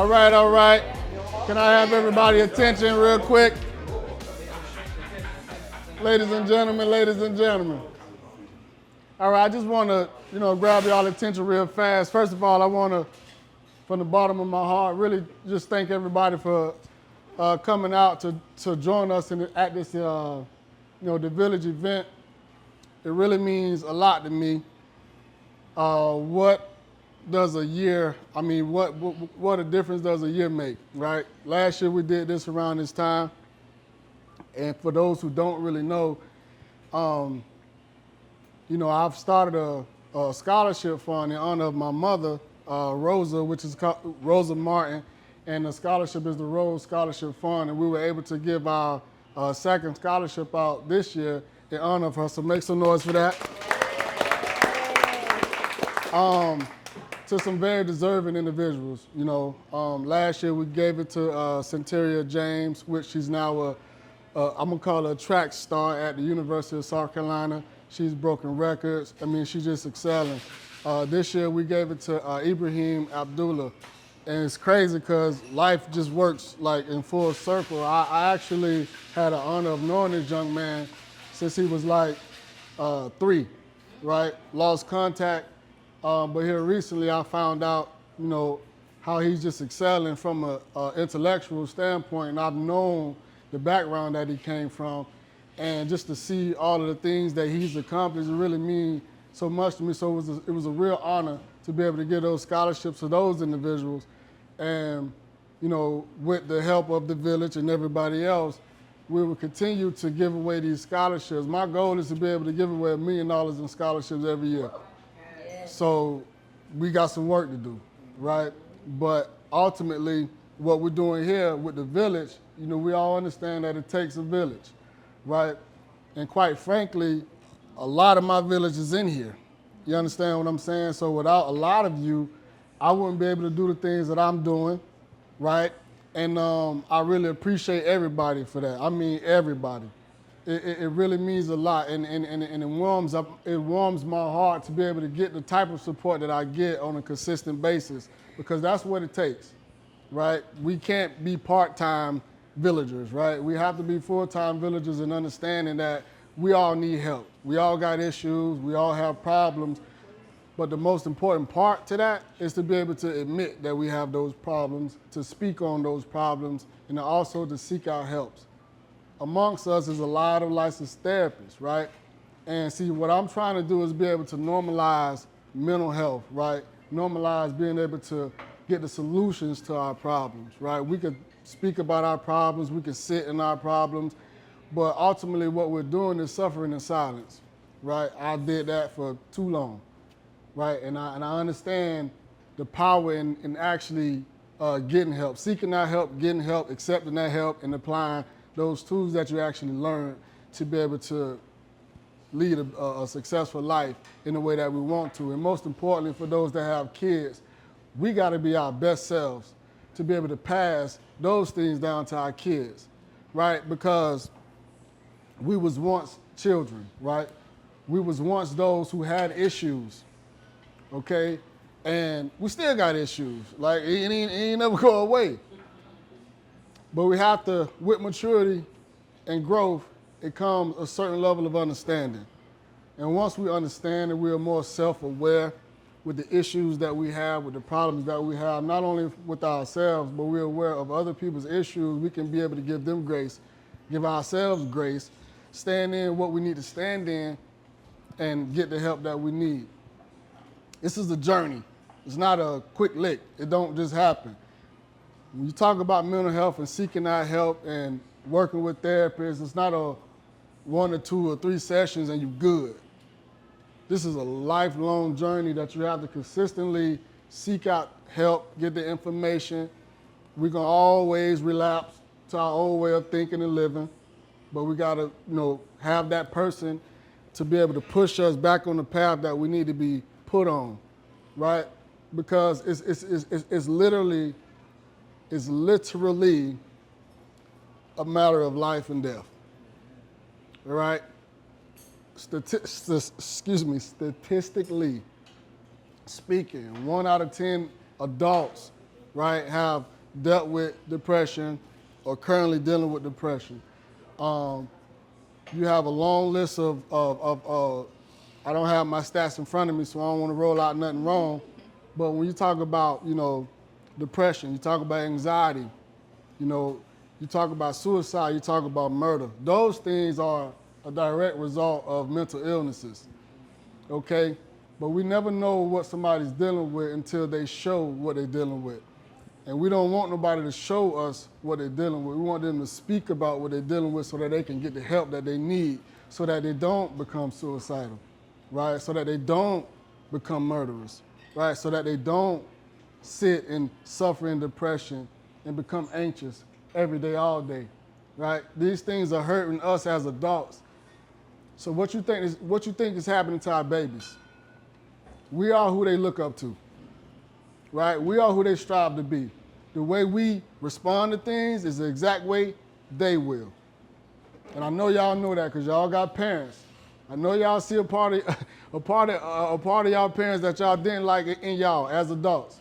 right, all right. Can I have everybody's attention real quick? Ladies and gentlemen, ladies and gentlemen. All right, I just want to, grab y'all attention real fast. First of all, I want to, from the bottom of my heart, really just thank everybody for coming out to join us at this, the Village event. It really means a lot to me. What does a year, what a difference does a year make, right? Last year we did this around this time. And for those who don't really know, I've started a scholarship fund in honor of my mother, Rosa, which is called Rosa Martin, and the scholarship is the Rose Scholarship Fund, and we were able to give our second scholarship out this year in honor of her, so make some noise for that. To some very deserving individuals. Last year we gave it to Centeria James, which she's now I'm gonna call her a track star at the University of South Carolina. She's broken records. She's just excelling. This year we gave it to Ibrahim Abdullah. And it's crazy because life just works like in full circle. I actually had the honor of knowing this young man since he was like 3, right? Lost contact. But here recently I found out, how he's just excelling from an intellectual standpoint. And I've known the background that he came from. And just to see all of the things that he's accomplished, it really means so much to me. So it was a real honor to be able to give those scholarships to those individuals. And, with the help of the village and everybody else, we will continue to give away these scholarships. My goal is to be able to give away $1 million in scholarships every year. So we got some work to do, right? But ultimately, what we're doing here with the village, we all understand that it takes a village, right? And quite frankly, a lot of my village is in here. You understand what I'm saying? So without a lot of you, I wouldn't be able to do the things that I'm doing, right? And I really appreciate everybody for that. Everybody. It really means a lot, and it warms my heart to be able to get the type of support that I get on a consistent basis, because that's what it takes, right? We can't be part-time villagers, right? We have to be full-time villagers and understanding that we all need help. We all got issues, we all have problems, but the most important part to that is to be able to admit that we have those problems, to speak on those problems, and also to seek out help. Amongst us is a lot of licensed therapists, right? And see, what I'm trying to do is be able to normalize mental health, right? Normalize being able to get the solutions to our problems, right? We could speak about our problems, we could sit in our problems, but ultimately what we're doing is suffering in silence, right? I did that for too long, right? And I understand the power in actually getting help, seeking that help, getting help, accepting that help, and applying those tools that you actually learn to be able to lead a successful life in the way that we want to. And most importantly, for those that have kids, we got to be our best selves to be able to pass those things down to our kids, right? Because we was once children, right? We was once those who had issues, okay? And we still got issues. Like, it ain't never go away. But we have to, with maturity and growth, it comes a certain level of understanding. And once we understand that we are more self-aware with the issues that we have, with the problems that we have, not only with ourselves, but we're aware of other people's issues, we can be able to give them grace, give ourselves grace, stand in what we need to stand in, and get the help that we need. This is a journey. It's not a quick lick. It don't just happen. When you talk about mental health and seeking out help and working with therapists, it's not a 1 or 2 or 3 sessions and you're good. This is a lifelong journey that you have to consistently seek out help, get the information. We're gonna always relapse to our old way of thinking and living, but we gotta, have that person to be able to push us back on the path that we need to be put on, right? Because it's literally a matter of life and death, all right? Statistically speaking, 1 out of 10 adults, right, have dealt with depression or currently dealing with depression. You have a long list of I don't have my stats in front of me, so I don't want to roll out nothing wrong. But when you talk about, depression, you talk about anxiety, you talk about suicide, you talk about murder. Those things are a direct result of mental illnesses, okay? But we never know what somebody's dealing with until they show what they're dealing with. And we don't want nobody to show us what they're dealing with. We want them to speak about what they're dealing with so that they can get the help that they need so that they don't become suicidal, right? So that they don't become murderers, right? So that they don't sit and suffer in depression and become anxious every day, all day, right? These things are hurting us as adults. So what you think is happening to our babies? We are who they look up to, right? We are who they strive to be. The way we respond to things is the exact way they will. And I know y'all know that because y'all got parents. I know y'all see a part of y'all parents that y'all didn't like in y'all as adults,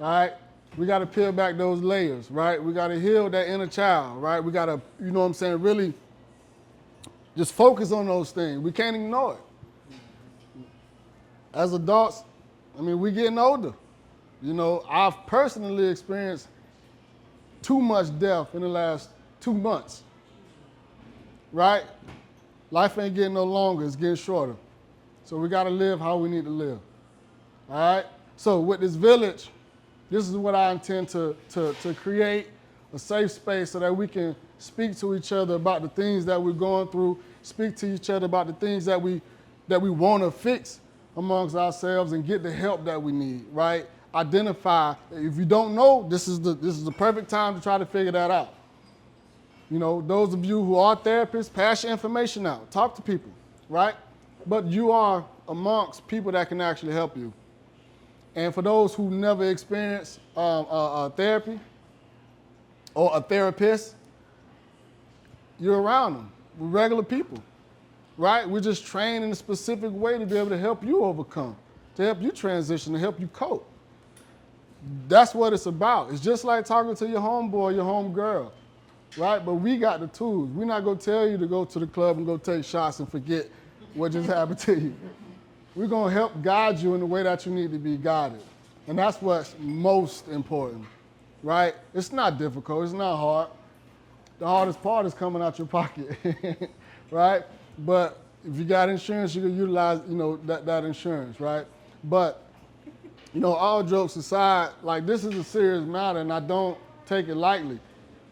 all right? We got to peel back those layers, right? We got to heal that inner child, right? We got to, really just focus on those things. We can't ignore it. As adults, we getting older. I've personally experienced too much death in the last 2 months, right? Life ain't getting no longer, it's getting shorter. So we gotta live how we need to live, all right? So with this village, this is what I intend to create, a safe space so that we can speak to each other about the things that we're going through, speak to each other about the things that we wanna fix amongst ourselves and get the help that we need, right? Identify, if you don't know, this is the perfect time to try to figure that out. Those of you who are therapists, pass your information out, talk to people, right? But you are amongst people that can actually help you. And for those who never experienced therapy or a therapist, you're around them. We're regular people, right? We're just trained in a specific way to be able to help you overcome, to help you transition, to help you cope. That's what it's about. It's just like talking to your homeboy, your homegirl, right? But we got the tools. We're not going to tell you to go to the club and go take shots and forget what just happened to you. We're going to help guide you in the way that you need to be guided. And that's what's most important, right? It's not difficult. It's not hard. The hardest part is coming out your pocket, right? But if you got insurance, you can utilize, that insurance, right? But all jokes aside, this is a serious matter and I don't take it lightly.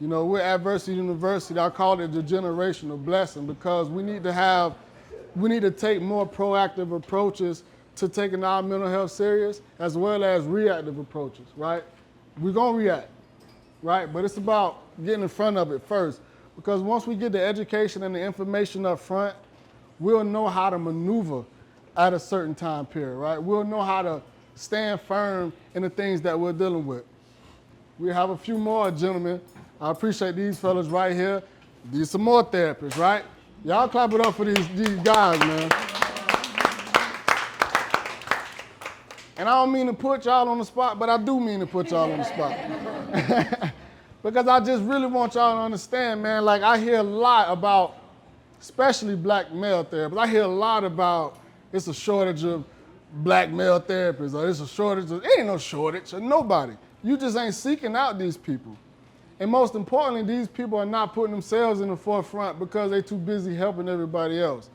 We're Adversity University. I call it the generational blessing because we need to take more proactive approaches to taking our mental health serious as well as reactive approaches, right? We're gonna react, right? But it's about getting in front of it first because once we get the education and the information up front, we'll know how to maneuver at a certain time period, right? We'll know how to stand firm in the things that we're dealing with. We have a few more gentlemen. I appreciate these fellas right here. These some more therapists, right? Y'all clap it up for these guys, man. And I don't mean to put y'all on the spot, but I do mean to put y'all on the spot. Because I just really want y'all to understand, man, I hear a lot about, especially black male therapists, I hear a lot about it's a shortage of black male therapists, or it's a shortage of, it ain't no shortage of nobody. You just ain't seeking out these people. And most importantly, these people are not putting themselves in the forefront because they're too busy helping everybody else,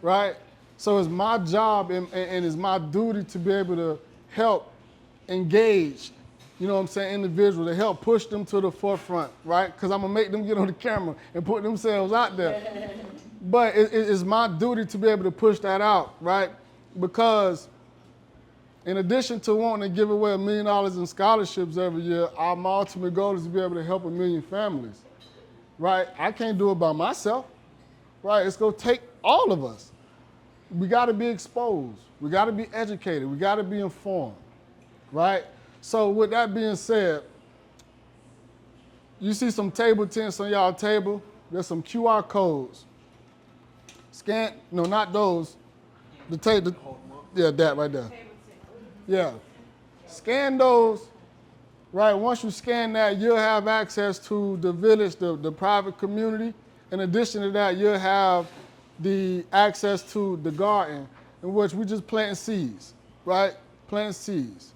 right? So it's my job and it's my duty to be able to help engage, individuals, to help push them to the forefront, right? Because I'm going to make them get on the camera and put themselves out there. But it's my duty to be able to push that out, right? Because in addition to wanting to give away $1 million in scholarships every year, our ultimate goal is to be able to help 1 million families, right? I can't do it by myself, right? It's going to take all of us. We got to be exposed. We got to be educated. We got to be informed, right? So with that being said, you see some table tents on y'all table. There's some QR codes. Scan, no, not those. The yeah, that right there. Yeah. Scan those right? Once you scan that, you'll have access to the village, the private community. In addition to that, you'll have the access to the garden, in which we just planting seeds, right? Planting seeds.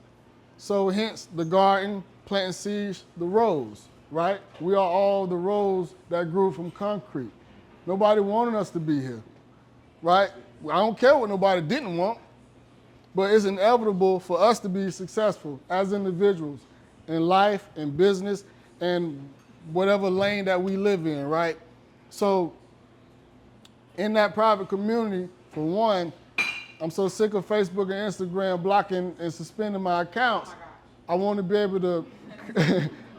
So hence the garden, planting seeds, the rows, right? We are all the rows that grew from concrete. Nobody wanted us to be here, right? I don't care what nobody didn't want, but it's inevitable for us to be successful as individuals in life, in business, and whatever lane that we live in, right? So in that private community, for one, I'm so sick of Facebook and Instagram blocking and suspending my accounts. I want to be able to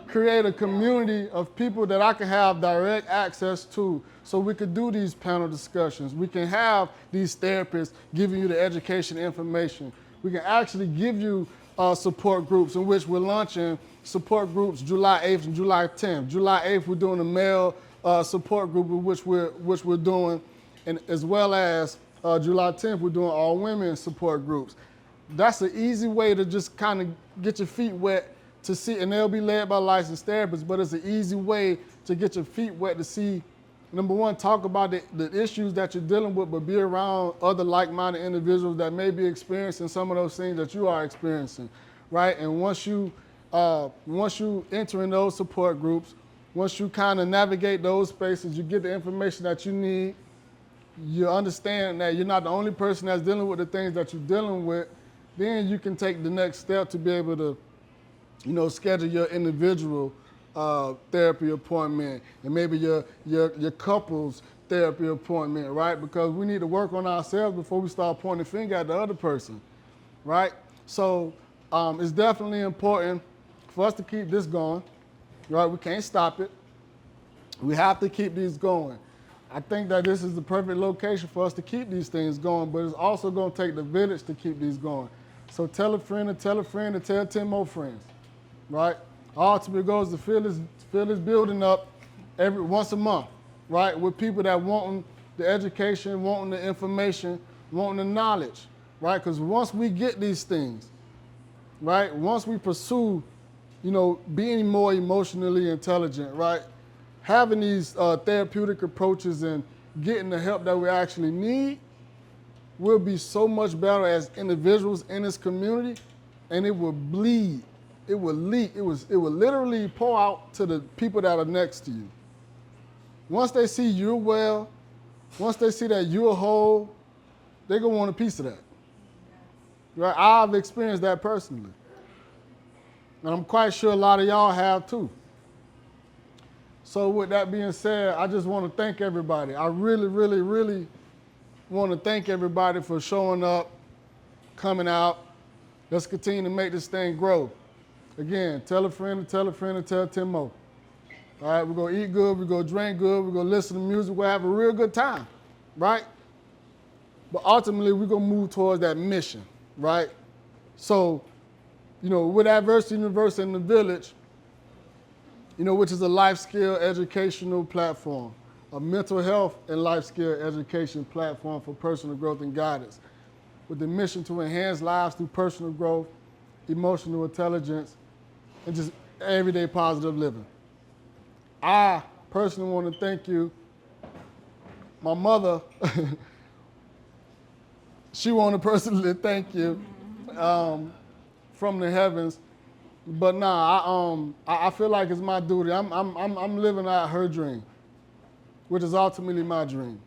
create a community of people that I can have direct access to, so we could do these panel discussions. We can have these therapists giving you the education information. We can actually give you support groups, in which we're launching support groups July 8th and July 10th. July 8th, we're doing a male support group, which we're doing, and as well as July 10th, we're doing all women support groups. That's an easy way to just kind of get your feet wet to see, and they'll be led by licensed therapists, but it's an easy way to get your feet wet to see, number one, talk about the issues that you're dealing with, but be around other like-minded individuals that may be experiencing some of those things that you are experiencing, right? And once you enter in those support groups, once you kind of navigate those spaces, you get the information that you need, you understand that you're not the only person that's dealing with the things that you're dealing with, then you can take the next step to be able to, schedule your individual therapy appointment, and maybe your couple's therapy appointment, right? Because we need to work on ourselves before we start pointing the finger at the other person, right? So it's definitely important for us to keep this going, right? We can't stop it. We have to keep these going. I think that this is the perfect location for us to keep these things going, but it's also going to take the village to keep these going. So tell a friend and tell a friend and tell 10 more friends, right? Our ultimate goal is to fill this building up once a month, right? With people that wanting the education, wanting the information, wanting the knowledge, right? Because once we get these things, right? Once we pursue, being more emotionally intelligent, right? Having these therapeutic approaches and getting the help that we actually need, we'll be so much better as individuals in this community, and it will bleed, it will leak, it will literally pour out to the people that are next to you. Once they see you're well, once they see that you're whole, they're gonna want a piece of that. Right? I've experienced that personally. And I'm quite sure a lot of y'all have too. So with that being said, I just want to thank everybody. I really, really, really want to thank everybody for showing up, coming out. Let's continue to make this thing grow. Again, tell a friend and tell a friend and tell 10 more. All right, we're going to eat good, we're going to drink good, we're going to listen to music, we'll have a real good time, right? But ultimately, we're going to move towards that mission, right? So, with Adversity University in the Village, which is a life skill educational platform, a mental health and life skill education platform for personal growth and guidance, with the mission to enhance lives through personal growth, emotional intelligence, and just everyday positive living. I personally want to thank you. My mother, she wanted personally to thank you from the heavens. But I feel like it's my duty. I'm living out her dream, which is ultimately my dream,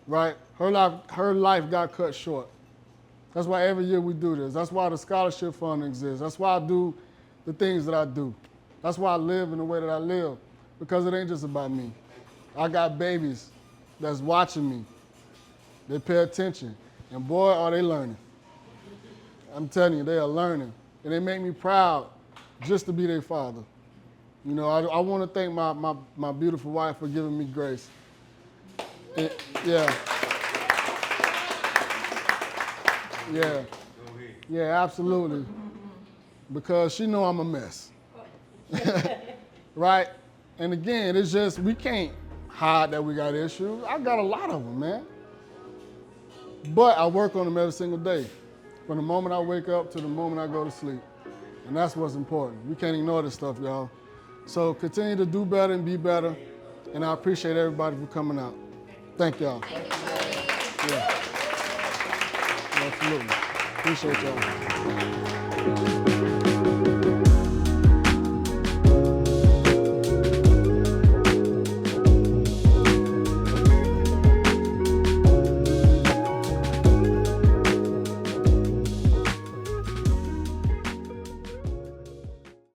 right? Her life got cut short. That's why every year we do this. That's why the scholarship fund exists. That's why I do the things that I do. That's why I live in the way that I live, because it ain't just about me. I got babies that's watching me. They pay attention, and boy, are they learning. I'm telling you, they are learning, and they make me proud just to be their father. I want to thank my beautiful wife for giving me grace. Yeah, absolutely. Because she know I'm a mess, right? And again, it's just, we can't hide that we got issues. I got a lot of them, man. But I work on them every single day, from the moment I wake up to the moment I go to sleep. And that's what's important. We can't ignore this stuff, y'all. So continue to do better and be better. And I appreciate everybody for coming out. Thank y'all. Thank you, Cody. Yeah. Absolutely. Appreciate y'all.